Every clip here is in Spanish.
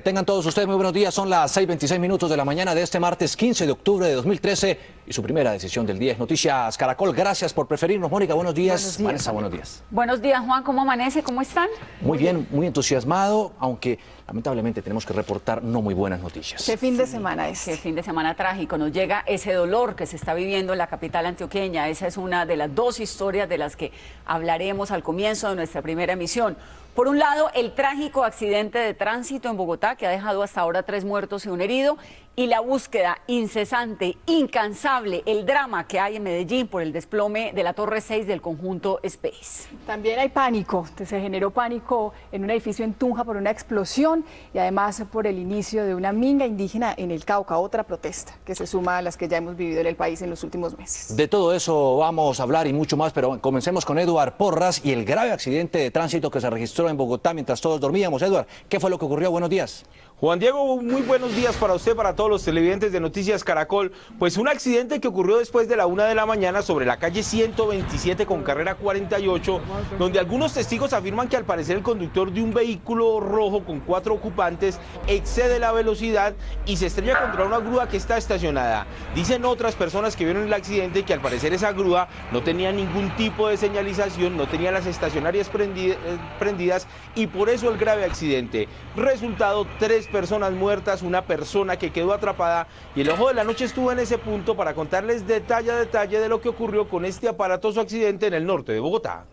Tengan todos ustedes muy buenos días, son las 6:26 minutos de la mañana de este martes 15 de octubre de 2013 y su primera decisión del día es Noticias Caracol. Gracias por preferirnos, Mónica, buenos días. Vanessa, buenos días. Buenos días, Juan, ¿cómo amanece? ¿Cómo están? Muy bien, muy entusiasmado, aunque lamentablemente tenemos que reportar no muy buenas noticias. ¿Qué fin de semana es? Qué fin de semana trágico, nos llega ese dolor que se está viviendo en la capital antioqueña. Esa es una de las dos historias de las que hablaremos al comienzo de nuestra primera emisión. Por un lado, el trágico accidente de tránsito en Bogotá que ha dejado hasta ahora 3 muertos y 1 herido, y la búsqueda incesante, incansable, el drama que hay en Medellín por el desplome de la Torre 6 del conjunto Space. También hay pánico, se generó pánico en un edificio en Tunja por una explosión y además por el inicio de una minga indígena en el Cauca, otra protesta que se suma a las que ya hemos vivido en el país en los últimos meses. De todo eso vamos a hablar y mucho más, pero comencemos con Eduard Porras y el grave accidente de tránsito que se registró en Bogotá mientras todos dormíamos. Eduard, ¿qué fue lo que ocurrió? Buenos días. Juan Diego, muy buenos días para usted, para todos los televidentes de Noticias Caracol. Pues un accidente que ocurrió después de la 1 de la mañana sobre la calle 127 con carrera 48, donde algunos testigos afirman que al parecer el conductor de un vehículo rojo con 4 ocupantes excede la velocidad y se estrella contra una grúa que está estacionada. Dicen otras personas que vieron el accidente que al parecer esa grúa no tenía ningún tipo de señalización, no tenía las estacionarias prendidas y por eso el grave accidente. Resultado, 3 personas muertas, una persona que quedó atrapada, y el Ojo de la Noche estuvo en ese punto para contarles detalle a detalle de lo que ocurrió con este aparatoso accidente en el norte de Bogotá.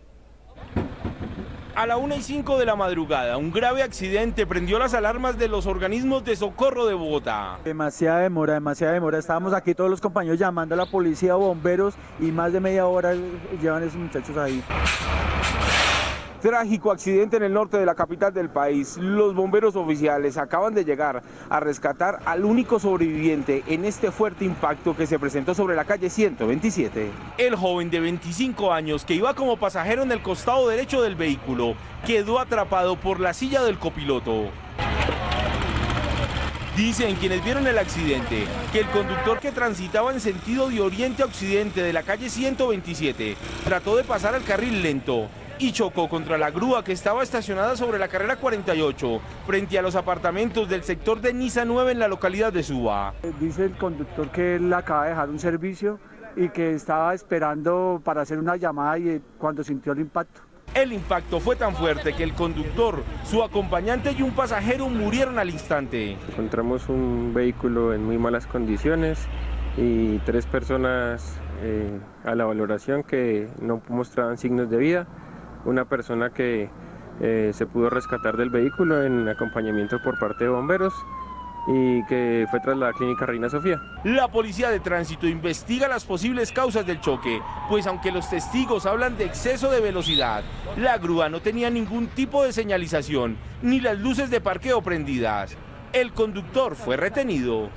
A la 1:05 de la madrugada, un grave accidente prendió las alarmas de los organismos de socorro de Bogotá. Demasiada demora. Estábamos aquí todos los compañeros llamando a la policía, bomberos, y más de media hora llevan esos muchachos ahí. Trágico accidente en el norte de la capital del país. Los bomberos oficiales acaban de llegar a rescatar al único sobreviviente en este fuerte impacto que se presentó sobre la calle 127. El joven de 25 años que iba como pasajero en el costado derecho del vehículo quedó atrapado por la silla del copiloto. Dicen quienes vieron el accidente que el conductor que transitaba en sentido de oriente a occidente de la calle 127 trató de pasar al carril lento y chocó contra la grúa que estaba estacionada sobre la carrera 48 frente a los apartamentos del sector de Niza 9 en la localidad de Suba. Dice el conductor que él acaba de dejar un servicio y que estaba esperando para hacer una llamada y cuando sintió el impacto. El impacto fue tan fuerte que el conductor, su acompañante y un pasajero murieron al instante. Encontramos un vehículo en muy malas condiciones y 3 personas a la valoración que no mostraban signos de vida. Una persona que se pudo rescatar del vehículo en acompañamiento por parte de bomberos y que fue trasladada a la clínica Reina Sofía. La policía de tránsito investiga las posibles causas del choque, pues aunque los testigos hablan de exceso de velocidad, la grúa no tenía ningún tipo de señalización, ni las luces de parqueo prendidas. El conductor fue retenido.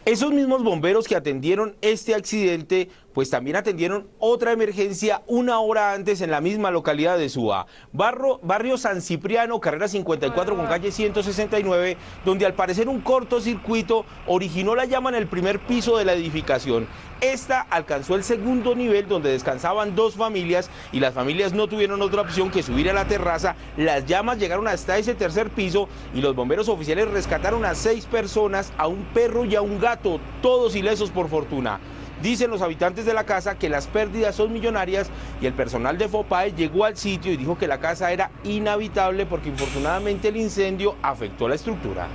Esos mismos bomberos que atendieron este accidente, pues también atendieron otra emergencia 1 hora antes en la misma localidad de Suba, barrio San Cipriano, carrera 54 con calle 169, donde al parecer un cortocircuito originó la llama en el primer piso de la edificación. Esta alcanzó el segundo nivel donde descansaban 2 familias y las familias no tuvieron otra opción que subir a la terraza. Las llamas llegaron hasta ese tercer piso y los bomberos oficiales rescataron a 6 personas, a un perro y a un gato, todos ilesos por fortuna. Dicen los habitantes de la casa que las pérdidas son millonarias y el personal de FOPAE llegó al sitio y dijo que la casa era inhabitable porque infortunadamente el incendio afectó la estructura.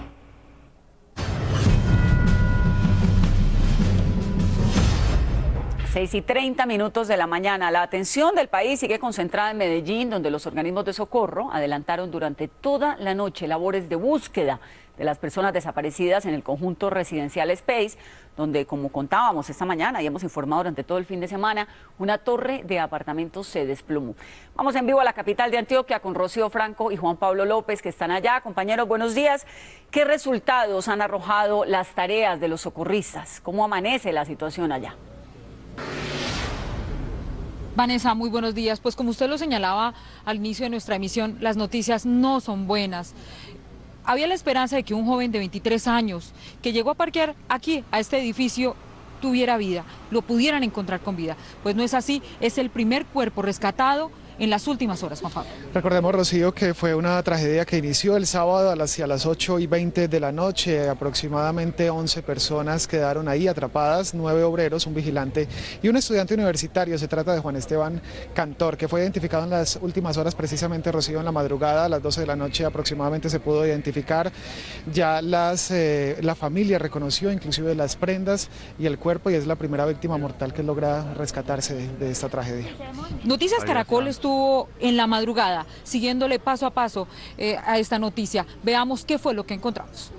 Seis y 30 minutos de la mañana. La atención del país sigue concentrada en Medellín, donde los organismos de socorro adelantaron durante toda la noche labores de búsqueda de las personas desaparecidas en el conjunto residencial Space, donde, como contábamos esta mañana y hemos informado durante todo el fin de semana, una torre de apartamentos se desplomó. Vamos en vivo a la capital de Antioquia con Rocío Franco y Juan Pablo López, que están allá. Compañeros, buenos días. ¿Qué resultados han arrojado las tareas de los socorristas? ¿Cómo amanece la situación allá? Vanessa, muy buenos días. Pues como usted lo señalaba al inicio de nuestra emisión, las noticias no son buenas. Había la esperanza de que un joven de 23 años que llegó a parquear aquí, a este edificio, tuviera vida, lo pudieran encontrar con vida. Pues no es así, es el primer cuerpo rescatado en las últimas horas, Juan Pablo. Recordemos, Rocío, que fue una tragedia que inició el sábado hacia las 8:20 de la noche. Aproximadamente 11 personas quedaron ahí atrapadas, 9 obreros, un vigilante y un estudiante universitario. Se trata de Juan Esteban Cantor, que fue identificado en las últimas horas, precisamente, Rocío, en la madrugada, a las 12 de la noche aproximadamente se pudo identificar. Ya la familia reconoció inclusive las prendas y el cuerpo, y es la primera víctima mortal que logra rescatarse de esta tragedia. Noticias Caracol estuvo en la madrugada siguiéndole paso a paso a esta noticia. Veamos qué fue lo que encontramos.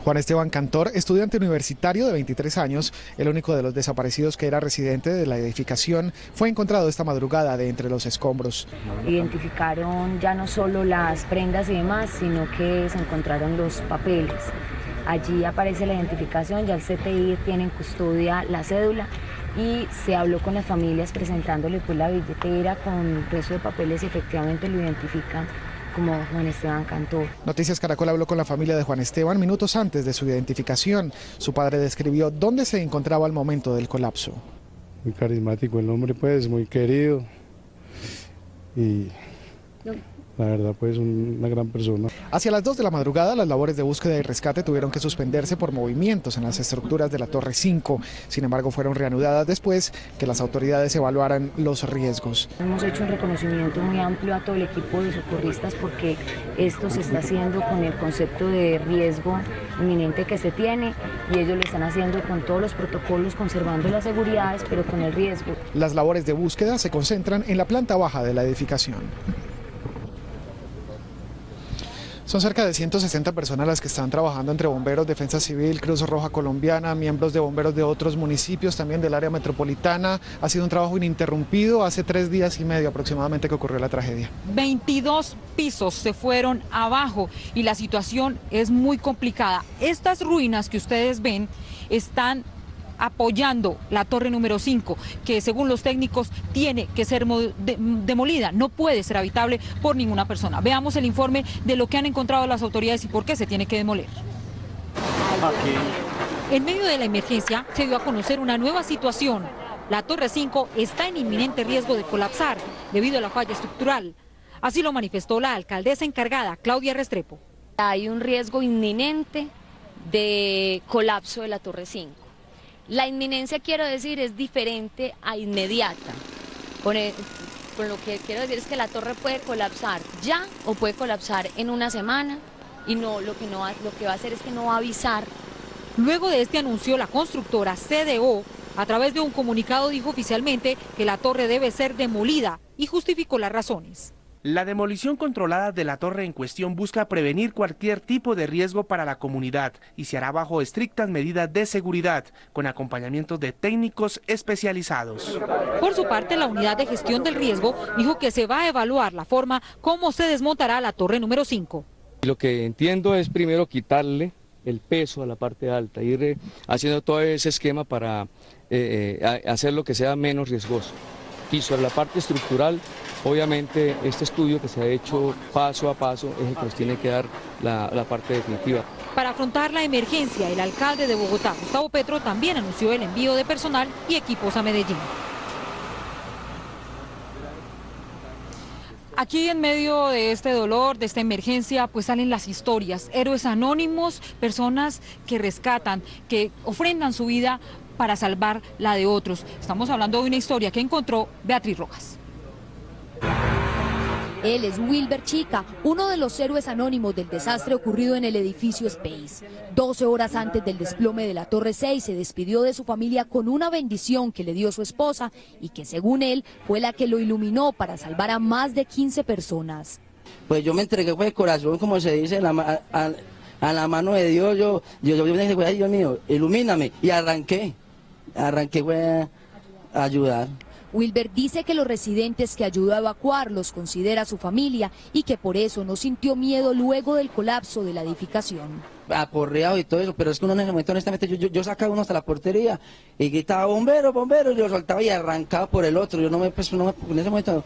Juan Esteban Cantor, estudiante universitario de 23 años, el único de los desaparecidos que era residente de la edificación, fue encontrado esta madrugada de entre los escombros. Identificaron ya no solo las prendas y demás, sino que se encontraron los papeles. Allí aparece la identificación, ya el CTI tiene en custodia la cédula y se habló con las familias presentándole pues la billetera con el resto de papeles y efectivamente lo identifican como Juan Esteban Cantor. Noticias Caracol habló con la familia de Juan Esteban minutos antes de su identificación. Su padre describió dónde se encontraba al momento del colapso. Muy carismático el hombre, pues, muy querido y la verdad, pues, una gran persona. Hacia las 2 de la madrugada, las labores de búsqueda y rescate tuvieron que suspenderse por movimientos en las estructuras de la Torre 5. Sin embargo, fueron reanudadas después que las autoridades evaluaran los riesgos. Hemos hecho un reconocimiento muy amplio a todo el equipo de socorristas porque esto se está haciendo con el concepto de riesgo inminente que se tiene y ellos lo están haciendo con todos los protocolos, conservando las seguridades, pero con el riesgo. Las labores de búsqueda se concentran en la planta baja de la edificación. Son cerca de 160 personas las que están trabajando entre bomberos, Defensa Civil, Cruz Roja Colombiana, miembros de bomberos de otros municipios, también del área metropolitana. Ha sido un trabajo ininterrumpido, hace 3 días y medio aproximadamente que ocurrió la tragedia. 22 pisos se fueron abajo y la situación es muy complicada. Estas ruinas que ustedes ven están apoyando la torre número 5, que según los técnicos tiene que ser demolida, no puede ser habitable por ninguna persona. Veamos el informe de lo que han encontrado las autoridades y por qué se tiene que demoler. En medio de la emergencia se dio a conocer una nueva situación. La torre 5 está en inminente riesgo de colapsar debido a la falla estructural. Así lo manifestó la alcaldesa encargada, Claudia Restrepo. Hay un riesgo inminente de colapso de la torre 5. La inminencia, quiero decir, es diferente a inmediata. Con lo que quiero decir es que la torre puede colapsar ya o puede colapsar en una semana y lo que va a hacer es que no va a avisar. Luego de este anuncio, la constructora CDO, a través de un comunicado, dijo oficialmente que la torre debe ser demolida y justificó las razones. La demolición controlada de la torre en cuestión busca prevenir cualquier tipo de riesgo para la comunidad y se hará bajo estrictas medidas de seguridad, con acompañamiento de técnicos especializados. Por su parte, la unidad de gestión del riesgo dijo que se va a evaluar la forma como se desmontará la torre número 5. Lo que entiendo es primero quitarle el peso a la parte alta, ir haciendo todo ese esquema para hacer lo que sea menos riesgoso. Y sobre la parte estructural, obviamente este estudio que se ha hecho paso a paso es el que nos tiene que dar la parte definitiva. Para afrontar la emergencia, el alcalde de Bogotá, Gustavo Petro, también anunció el envío de personal y equipos a Medellín. Aquí en medio de este dolor, de esta emergencia, pues salen las historias, héroes anónimos, personas que rescatan, que ofrendan su vida para salvar la de otros. Estamos hablando de una historia que encontró Beatriz Rojas. Él es Wilber Chica, uno de los héroes anónimos del desastre ocurrido en el edificio Space. 12 horas antes del desplome de la Torre 6 se despidió de su familia con una bendición que le dio su esposa y que según él fue la que lo iluminó para salvar a más de 15 personas. Pues yo me entregué de corazón, como se dice, a la mano de Dios. Yo me dije, ay Dios mío, ilumíname, y arranqué fue a ayudar. Wilber dice que los residentes que ayudó a evacuar los considera su familia y que por eso no sintió miedo luego del colapso de la edificación. Aporreado y todo eso, pero es que uno en ese momento, honestamente, yo sacaba uno hasta la portería y gritaba bombero, bombero, y lo soltaba y arrancaba por el otro. Yo en ese momento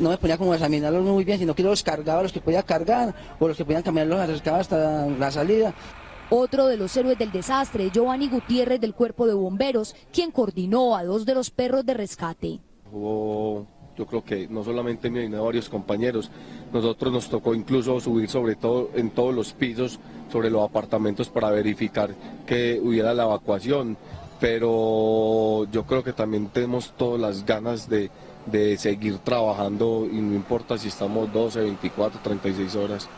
no me ponía como a examinarlos muy bien, sino que los cargaba, los que podía cargar o los que podían caminar los acercaba hasta la salida. Otro de los héroes del desastre, Giovanni Gutiérrez del Cuerpo de Bomberos, quien coordinó a 2 de los perros de rescate. yo creo que no solamente mí, sino varios compañeros. Nosotros nos tocó incluso subir sobre todo en todos los pisos, sobre los apartamentos para verificar que hubiera la evacuación, pero yo creo que también tenemos todas las ganas de seguir trabajando y no importa si estamos 12, 24, 36 horas.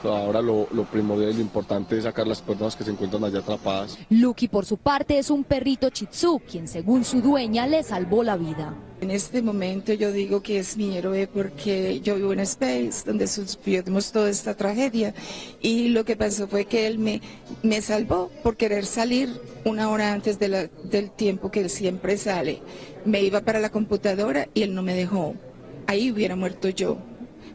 Ahora lo primordial y lo importante es sacar las personas que se encuentran allá atrapadas. Lucky, por su parte, es un perrito shih tzu, quien según su dueña le salvó la vida. En este momento yo digo que es mi héroe porque yo vivo en Space, donde sufrimos toda esta tragedia, y lo que pasó fue que él me salvó por querer salir una hora antes del tiempo que él siempre sale. Me iba para la computadora y él no me dejó. Ahí hubiera muerto yo,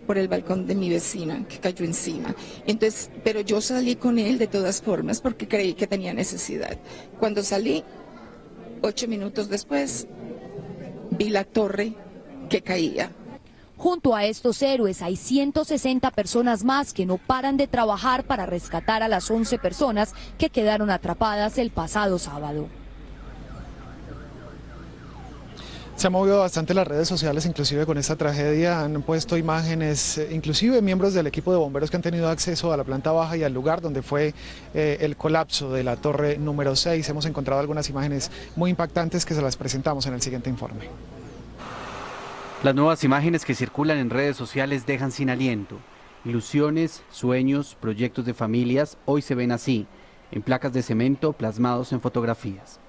por el balcón de mi vecina que cayó encima. Entonces, pero yo salí con él de todas formas porque creí que tenía necesidad. Cuando salí, 8 minutos después, vi la torre que caía. Junto a estos héroes hay 160 personas más que no paran de trabajar para rescatar a las 11 personas que quedaron atrapadas el pasado sábado. Se ha movido bastante las redes sociales, inclusive con esta tragedia, han puesto imágenes, inclusive miembros del equipo de bomberos que han tenido acceso a la planta baja y al lugar donde fue el colapso de la torre número 6. Hemos encontrado algunas imágenes muy impactantes que se las presentamos en el siguiente informe. Las nuevas imágenes que circulan en redes sociales dejan sin aliento. Ilusiones, sueños, proyectos de familias, hoy se ven así, en placas de cemento plasmados en fotografías.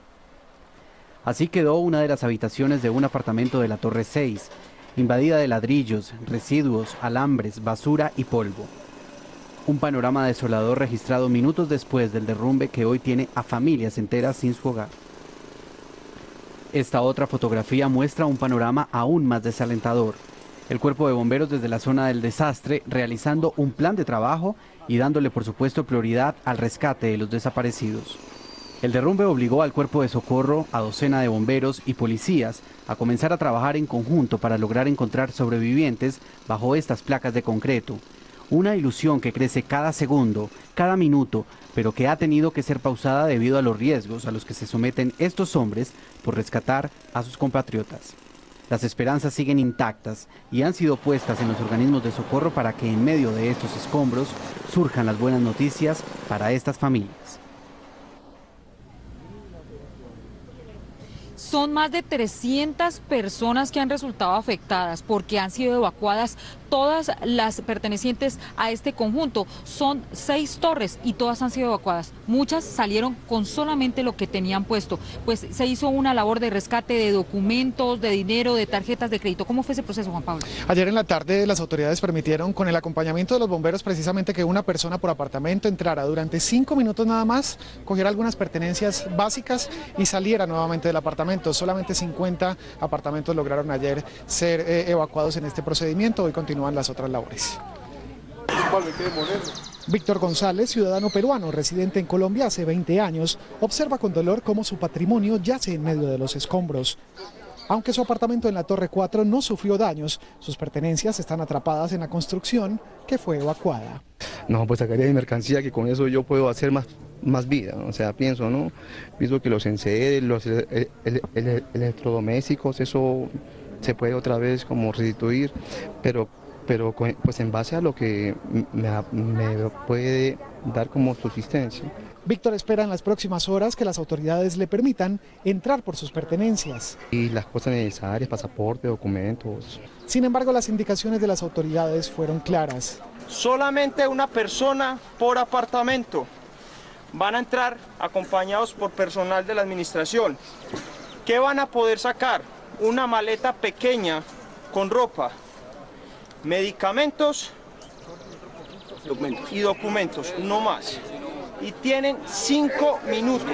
Así quedó una de las habitaciones de un apartamento de la Torre 6, invadida de ladrillos, residuos, alambres, basura y polvo. Un panorama desolador registrado minutos después del derrumbe que hoy tiene a familias enteras sin su hogar. Esta otra fotografía muestra un panorama aún más desalentador. El cuerpo de bomberos desde la zona del desastre realizando un plan de trabajo y dándole por supuesto prioridad al rescate de los desaparecidos. El derrumbe obligó al cuerpo de socorro, a docena de bomberos y policías a comenzar a trabajar en conjunto para lograr encontrar sobrevivientes bajo estas placas de concreto. Una ilusión que crece cada segundo, cada minuto, pero que ha tenido que ser pausada debido a los riesgos a los que se someten estos hombres por rescatar a sus compatriotas. Las esperanzas siguen intactas y han sido puestas en los organismos de socorro para que en medio de estos escombros surjan las buenas noticias para estas familias. Son más de 300 personas que han resultado afectadas porque han sido evacuadas todas las pertenecientes a este conjunto. Son 6 torres y todas han sido evacuadas. Muchas salieron con solamente lo que tenían puesto. Pues se hizo una labor de rescate de documentos, de dinero, de tarjetas de crédito. ¿Cómo fue ese proceso, Juan Pablo? Ayer en la tarde las autoridades permitieron, con el acompañamiento de los bomberos, precisamente que una persona por apartamento entrara durante 5 minutos nada más, cogiera algunas pertenencias básicas y saliera nuevamente del apartamento. Solamente 50 apartamentos lograron ayer ser evacuados en este procedimiento. Hoy continúan las otras labores. Víctor González, ciudadano peruano, residente en Colombia hace 20 años, observa con dolor cómo su patrimonio yace en medio de los escombros. Aunque su apartamento en la Torre 4 no sufrió daños, sus pertenencias están atrapadas en la construcción que fue evacuada. No, pues sacaría mi mercancía, que con eso yo puedo hacer más vida, o sea, pienso que los enseres, los electrodomésticos, eso se puede otra vez como restituir, pero pues en base a lo que me puede dar como subsistencia. Víctor espera en las próximas horas que las autoridades le permitan entrar por sus pertenencias. Y las cosas necesarias, pasaporte, documentos. Sin embargo, las indicaciones de las autoridades fueron claras. Solamente una persona por apartamento. Van a entrar acompañados por personal de la administración. ¿Qué van a poder sacar? Una maleta pequeña con ropa, medicamentos y documentos, no más. Y tienen 5 minutos.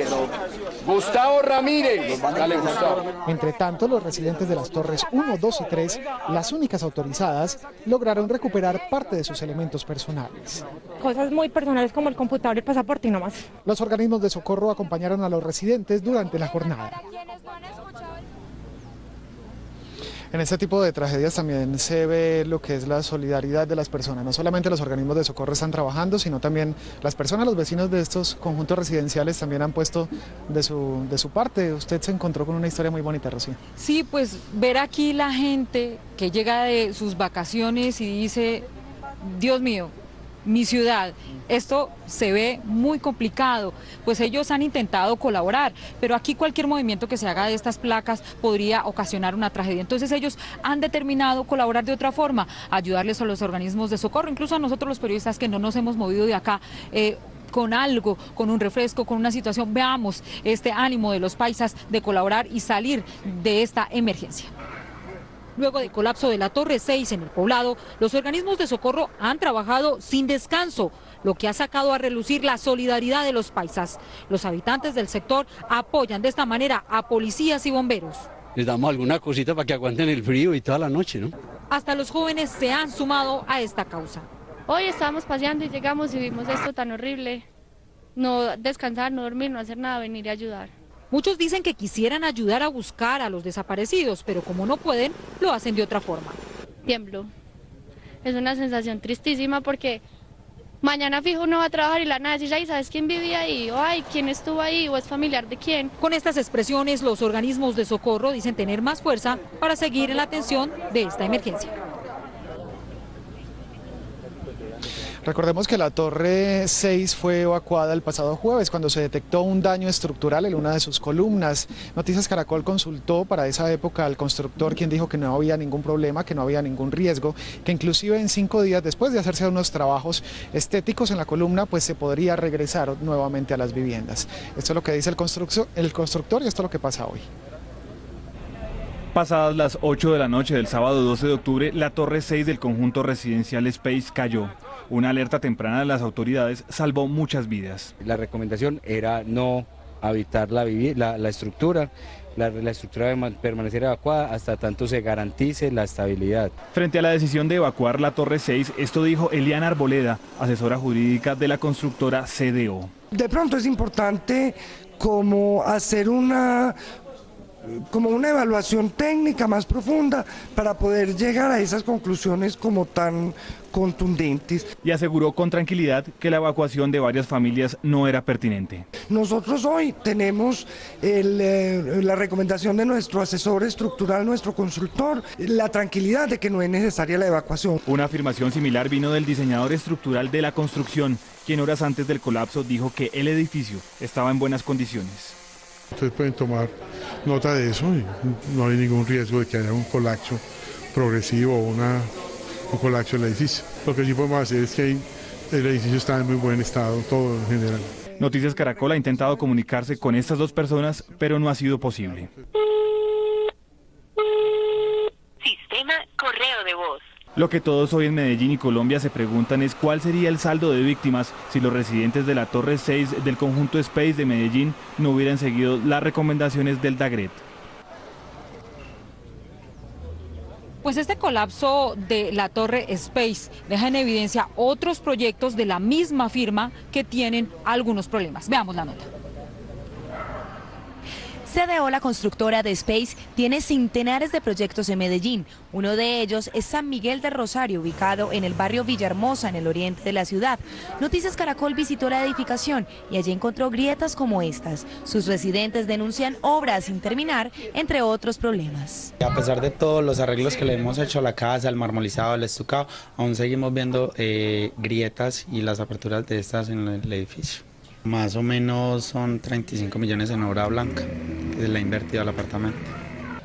Gustavo Ramírez. Dale, Gustavo. Entre tanto, los residentes de las torres 1, 2 y 3, las únicas autorizadas, lograron recuperar parte de sus elementos personales. Cosas muy personales como el computador y el pasaporte y no más. Los organismos de socorro acompañaron a los residentes durante la jornada. En este tipo de tragedias también se ve lo que es la solidaridad de las personas. No solamente los organismos de socorro están trabajando, sino también las personas, los vecinos de estos conjuntos residenciales también han puesto de su parte. Usted se encontró con una historia muy bonita, Rocío. Sí, pues ver aquí la gente que llega de sus vacaciones y dice, Dios mío, mi ciudad, esto se ve muy complicado, pues ellos han intentado colaborar, pero aquí cualquier movimiento que se haga de estas placas podría ocasionar una tragedia. Entonces ellos han determinado colaborar de otra forma, ayudarles a los organismos de socorro, incluso a nosotros los periodistas que no nos hemos movido de acá, con algo, con un refresco, con una situación. Veamos este ánimo de los paisas de colaborar y salir de esta emergencia. Luego del colapso de la Torre 6 en el poblado, los organismos de socorro han trabajado sin descanso, lo que ha sacado a relucir la solidaridad de los paisas. Los habitantes del sector apoyan de esta manera a policías y bomberos. Les damos alguna cosita para que aguanten el frío y toda la noche, ¿no? Hasta los jóvenes se han sumado a esta causa. Hoy estábamos paseando y llegamos y vimos esto tan horrible. No descansar, no dormir, no hacer nada, venir a ayudar. Muchos dicen que quisieran ayudar a buscar a los desaparecidos, pero como no pueden, lo hacen de otra forma. Tiemblo. Es una sensación tristísima porque mañana fijo uno va a trabajar y la nada decir, ay, ¿sabes quién vivía ahí? O ay, ¿quién estuvo ahí? ¿O es familiar de quién? Con estas expresiones, los organismos de socorro dicen tener más fuerza para seguir en la atención de esta emergencia. Recordemos que la Torre 6 fue evacuada el pasado jueves cuando se detectó un daño estructural en una de sus columnas. Noticias Caracol consultó para esa época al constructor, quien dijo que no había ningún problema, que no había ningún riesgo, que inclusive en 5 días después de hacerse unos trabajos estéticos en la columna, pues se podría regresar nuevamente a las viviendas. Esto es lo que dice el constructor y esto es lo que pasa hoy. Pasadas las 8 de la noche del sábado 12 de octubre, la Torre 6 del conjunto residencial Space cayó. Una alerta temprana de las autoridades salvó muchas vidas. La recomendación era no habitar la estructura. La estructura debe permanecer evacuada hasta tanto se garantice la estabilidad. Frente a la decisión de evacuar la Torre 6, esto dijo Eliana Arboleda, asesora jurídica de la constructora CDO. De pronto es importante como hacer una evaluación técnica más profunda para poder llegar a esas conclusiones como tan contundentes. Y aseguró con tranquilidad que la evacuación de varias familias no era pertinente. Nosotros hoy tenemos la recomendación de nuestro asesor estructural, nuestro consultor, la tranquilidad de que no es necesaria la evacuación. Una afirmación similar vino del diseñador estructural de la construcción, quien horas antes del colapso dijo que el edificio estaba en buenas condiciones. Ustedes pueden tomar nota de eso y no hay ningún riesgo de que haya un colapso progresivo o un colapso del edificio. Lo que sí podemos hacer es que el edificio está en muy buen estado, todo en general. Noticias Caracol ha intentado comunicarse con estas dos personas, pero no ha sido posible. Sistema correo de voz. Lo que todos hoy en Medellín y Colombia se preguntan es cuál sería el saldo de víctimas si los residentes de la Torre 6 del conjunto Space de Medellín no hubieran seguido las recomendaciones del DAGRET. Pues este colapso de la Torre Space deja en evidencia otros proyectos de la misma firma que tienen algunos problemas. Veamos la nota. CDO, la constructora de Space, tiene centenares de proyectos en Medellín. Uno de ellos es San Miguel del Rosario, ubicado en el barrio Villahermosa, en el oriente de la ciudad. Noticias Caracol visitó la edificación y allí encontró grietas como estas. Sus residentes denuncian obras sin terminar, entre otros problemas. A pesar de todos los arreglos que le hemos hecho a la casa, el marmolizado, el estucado, aún seguimos viendo grietas y las aperturas de estas en el edificio. Más o menos son 35 millones en obra blanca que se le ha invertido al apartamento.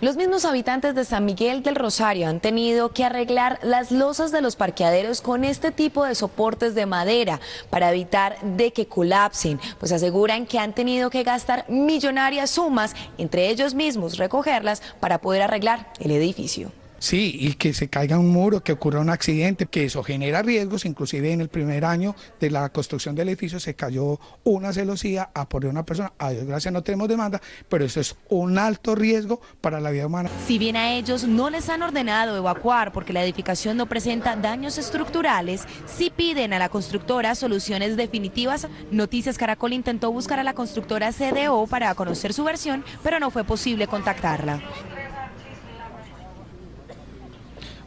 Los mismos habitantes de San Miguel del Rosario han tenido que arreglar las losas de los parqueaderos con este tipo de soportes de madera para evitar de que colapsen, pues aseguran que han tenido que gastar millonarias sumas, entre ellos mismos recogerlas para poder arreglar el edificio. Sí, y que se caiga un muro, que ocurra un accidente, que eso genera riesgos. Inclusive en el primer año de la construcción del edificio se cayó una celosía a por una persona. A Dios gracias no tenemos demanda, pero eso es un alto riesgo para la vida humana. Si bien a ellos no les han ordenado evacuar porque la edificación no presenta daños estructurales, sí piden a la constructora soluciones definitivas. Noticias Caracol intentó buscar a la constructora CDO para conocer su versión, pero no fue posible contactarla.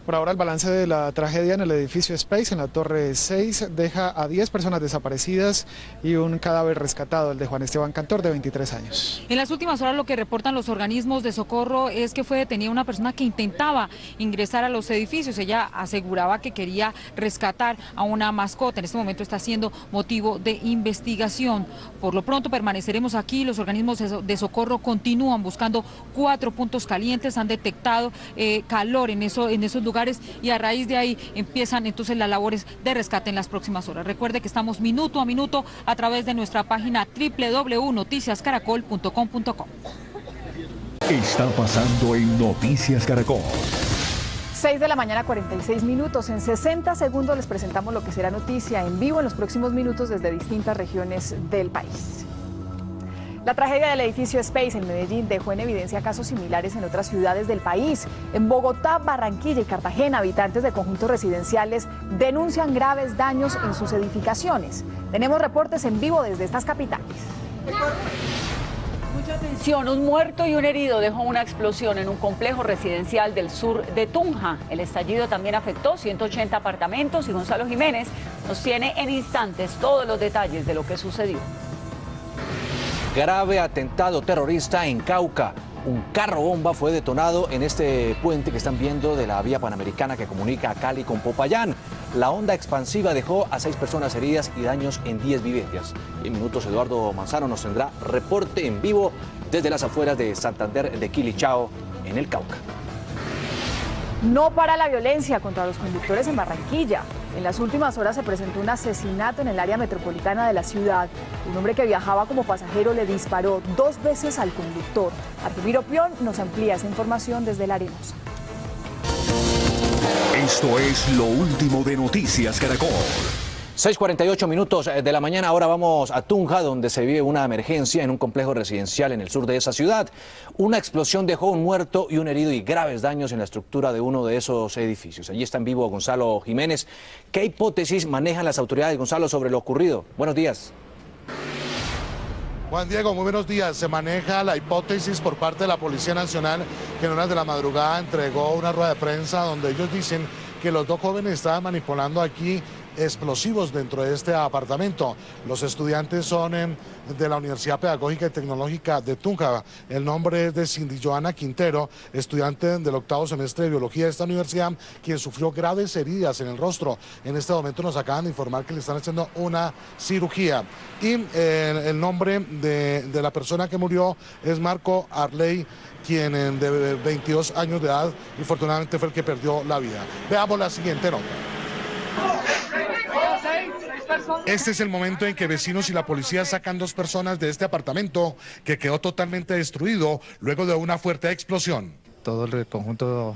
Por ahora el balance de la tragedia en el edificio Space, en la Torre 6, deja a 10 personas desaparecidas y un cadáver rescatado, el de Juan Esteban Cantor, de 23 años. En las últimas horas lo que reportan los organismos de socorro es que fue detenida una persona que intentaba ingresar a los edificios. Ella aseguraba que quería rescatar a una mascota. En este momento está siendo motivo de investigación. Por lo pronto permaneceremos aquí. Los organismos de socorro continúan buscando 4 puntos calientes. Han detectado calor en esos lugares y a raíz de ahí empiezan entonces las labores de rescate en las próximas horas. Recuerde que estamos minuto a minuto a través de nuestra página www.noticiascaracol.com.co. Está pasando en Noticias Caracol. 6 de la mañana, 46 minutos. En 60 segundos les presentamos lo que será noticia en vivo en los próximos minutos desde distintas regiones del país. La tragedia del edificio Space en Medellín dejó en evidencia casos similares en otras ciudades del país. En Bogotá, Barranquilla y Cartagena, habitantes de conjuntos residenciales denuncian graves daños en sus edificaciones. Tenemos reportes en vivo desde estas capitales. Mucha atención, un muerto y un herido dejó una explosión en un complejo residencial del sur de Tunja. El estallido también afectó 180 apartamentos y Gonzalo Jiménez nos tiene en instantes todos los detalles de lo que sucedió. Grave atentado terrorista en Cauca. Un carro bomba fue detonado en este puente que están viendo de la vía panamericana que comunica a Cali con Popayán. La onda expansiva dejó a 6 personas heridas y daños en 10 viviendas. En minutos Eduardo Manzano nos tendrá reporte en vivo desde las afueras de Santander de Quilichao, en el Cauca. No para la violencia contra los conductores en Barranquilla. En las últimas horas se presentó un asesinato en el área metropolitana de la ciudad. Un hombre que viajaba como pasajero le disparó 2 veces al conductor. Arturo Pion nos amplía esa información desde La Arenosa. Esto es lo último de Noticias Caracol. 6:48 minutos de la mañana, ahora vamos a Tunja, donde se vive una emergencia en un complejo residencial en el sur de esa ciudad. Una explosión dejó un muerto y un herido y graves daños en la estructura de uno de esos edificios. Allí está en vivo Gonzalo Jiménez. ¿Qué hipótesis manejan las autoridades, Gonzalo, sobre lo ocurrido? Buenos días. Juan Diego, muy buenos días. Se maneja la hipótesis por parte de la Policía Nacional, que en horas de la madrugada entregó una rueda de prensa donde ellos dicen que los 2 jóvenes estaban manipulando aquí explosivos dentro de este apartamento. Los estudiantes son de la Universidad Pedagógica y Tecnológica de Tunja. El nombre es de Cindy Joana Quintero, estudiante del 8º semestre de Biología de esta universidad, quien sufrió graves heridas en el rostro. En este momento nos acaban de informar que le están haciendo una cirugía. Y el nombre de la persona que murió es Marco Arley, quien de 22 años de edad, infortunadamente fue el que perdió la vida. Veamos la siguiente nota. Este es el momento en que vecinos y la policía sacan 2 personas de este apartamento que quedó totalmente destruido luego de una fuerte explosión. Todo el conjunto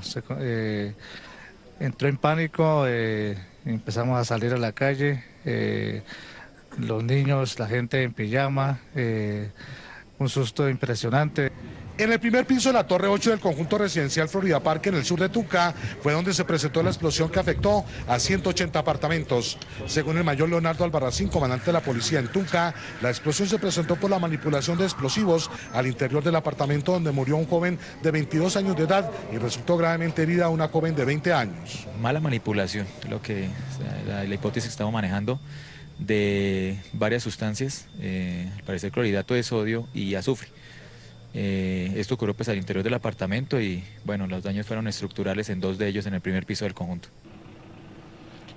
entró en pánico, empezamos a salir a la calle, los niños, la gente en pijama, un susto impresionante. En el primer piso de la Torre 8 del conjunto residencial Florida Park, en el sur de Tunja, fue donde se presentó la explosión que afectó a 180 apartamentos. Según el mayor Leonardo Albarracín, comandante de la policía en Tunja, la explosión se presentó por la manipulación de explosivos al interior del apartamento, donde murió un joven de 22 años de edad y resultó gravemente herida una joven de 20 años. Mala manipulación, la hipótesis que estamos manejando de varias sustancias, al parecer clorhidrato de sodio y azufre. Esto ocurrió pues al interior del apartamento y bueno, los daños fueron estructurales en 2 de ellos en el primer piso del conjunto.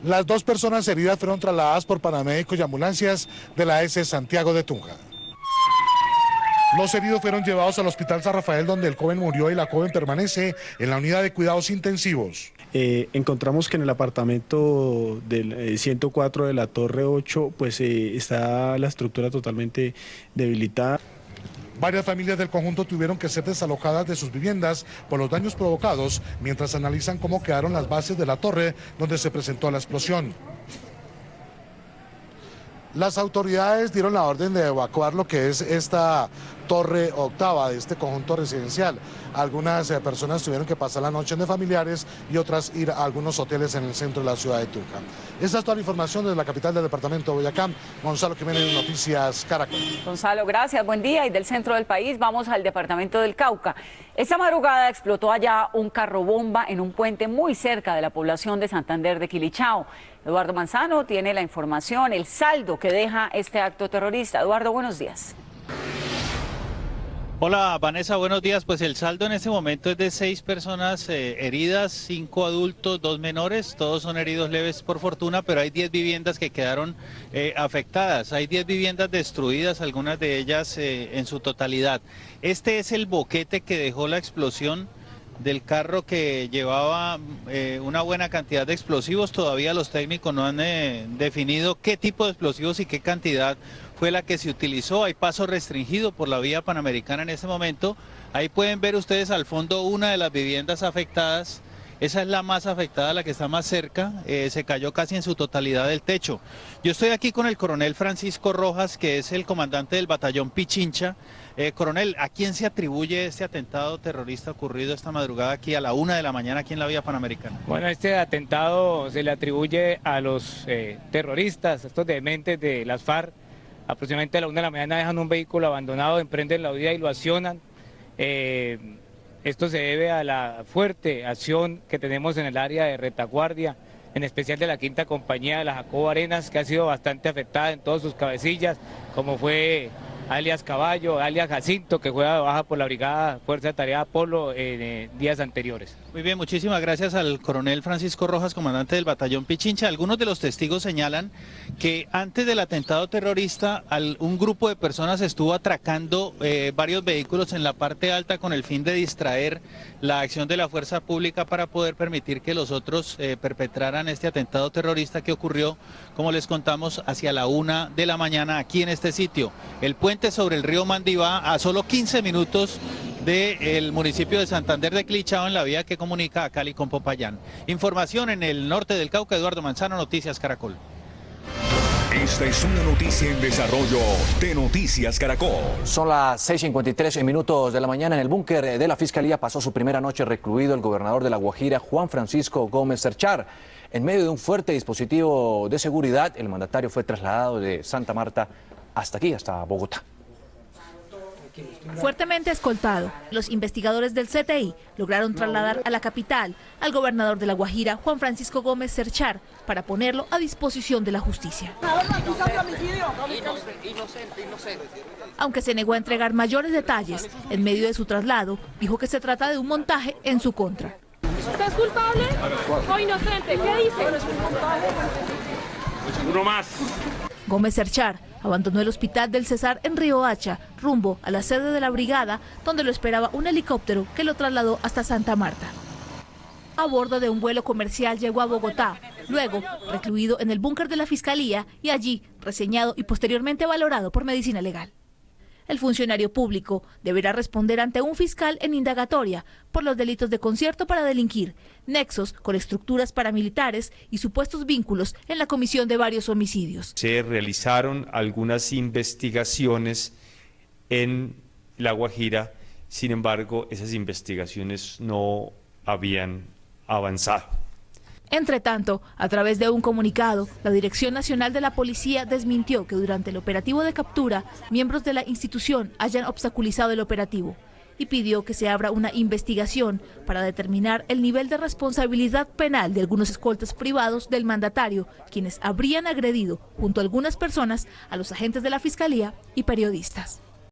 Las 2 personas heridas fueron trasladadas por paramédicos y ambulancias de la S Santiago de Tunja. Los heridos fueron llevados al Hospital San Rafael, donde el joven murió y la joven permanece en la unidad de cuidados intensivos. Encontramos que en el apartamento del 104 de la Torre 8 pues está la estructura totalmente debilitada. Varias familias del conjunto tuvieron que ser desalojadas de sus viviendas por los daños provocados, mientras analizan cómo quedaron las bases de la torre donde se presentó la explosión. Las autoridades dieron la orden de evacuar lo que es esta torre octava de este conjunto residencial. Algunas personas tuvieron que pasar la noche de familiares y otras ir a algunos hoteles en el centro de la ciudad de Tunja. Esta es toda la información desde la capital del departamento de Boyacá. Gonzalo Jiménez, Noticias Caracol. Gonzalo, gracias, buen día. Y del centro del país vamos al departamento del Cauca. Esta madrugada explotó allá un carro bomba en un puente muy cerca de la población de Santander de Quilichao. Eduardo Manzano tiene la información, el saldo que deja este acto terrorista. Eduardo, buenos días. Hola Vanessa, buenos días. Pues el saldo en este momento es de 6 personas heridas, 5 adultos, 2 menores, todos son heridos leves por fortuna, pero hay 10 viviendas que quedaron afectadas, hay 10 viviendas destruidas, algunas de ellas en su totalidad. Este es el boquete que dejó la explosión del carro que llevaba una buena cantidad de explosivos. Todavía los técnicos no han definido qué tipo de explosivos y qué cantidad fue la que se utilizó. Hay paso restringido por la vía panamericana en este momento. Ahí pueden ver ustedes al fondo una de las viviendas afectadas. Esa es la más afectada, la que está más cerca. Se cayó casi en su totalidad el techo. Yo estoy aquí con el coronel Francisco Rojas, que es el comandante del batallón Pichincha. Coronel, ¿a quién se atribuye este atentado terrorista ocurrido esta madrugada aquí a la 1 de la mañana aquí en la vía panamericana? Bueno, este atentado se le atribuye a los terroristas, estos dementes de las FARC. Aproximadamente a la 1 de la mañana dejan un vehículo abandonado, emprenden la huida y lo accionan. Esto se debe a la fuerte acción que tenemos en el área de retaguardia, en especial de la 5ª compañía de la Jacobo Arenas, que ha sido bastante afectada en todas sus cabecillas, como fue alias Caballo, alias Jacinto, que fue de baja por la brigada Fuerza de Tarea Apolo en días anteriores. Muy bien, muchísimas gracias al coronel Francisco Rojas, comandante del batallón Pichincha. Algunos de los testigos señalan que antes del atentado terrorista un grupo de personas estuvo atracando varios vehículos en la parte alta con el fin de distraer la acción de la fuerza pública para poder permitir que los otros perpetraran este atentado terrorista que ocurrió, como les contamos, hacia la 1 de la mañana aquí en este sitio. El puente sobre el río Mandivá, a solo 15 minutos del municipio de Santander de Quilichao, en la vía que comunica a Cali con Popayán. Información en el norte del Cauca, Eduardo Manzano, Noticias Caracol. Esta es una noticia en desarrollo de Noticias Caracol. Son las 6:53 minutos de la mañana. En el búnker de la Fiscalía pasó su primera noche recluido el gobernador de La Guajira, Juan Francisco Gómez Cerchar. En medio de un fuerte dispositivo de seguridad, el mandatario fue trasladado de Santa Marta hasta aquí, hasta Bogotá. Fuertemente escoltado, los investigadores del CTI lograron trasladar a la capital al gobernador de La Guajira, Juan Francisco Gómez Cerchar, para ponerlo a disposición de la justicia. Aunque se negó a entregar mayores detalles, en medio de su traslado, dijo que se trata de un montaje en su contra. ¿Usted es culpable o inocente? ¿Qué dice? Uno más. Gómez Cerchar abandonó el hospital del Cesar en Riohacha, rumbo a la sede de la brigada, donde lo esperaba un helicóptero que lo trasladó hasta Santa Marta. A bordo de un vuelo comercial llegó a Bogotá, luego recluido en el búnker de la Fiscalía y allí reseñado y posteriormente valorado por medicina legal. El funcionario público deberá responder ante un fiscal en indagatoria por los delitos de concierto para delinquir, nexos con estructuras paramilitares y supuestos vínculos en la comisión de varios homicidios. Se realizaron algunas investigaciones en La Guajira, sin embargo, esas investigaciones no habían avanzado. Entre tanto, a través de un comunicado, la Dirección Nacional de la Policía desmintió que durante el operativo de captura, miembros de la institución hayan obstaculizado el operativo y pidió que se abra una investigación para determinar el nivel de responsabilidad penal de algunos escoltas privados del mandatario, quienes habrían agredido, junto a algunas personas, a los agentes de la Fiscalía y periodistas.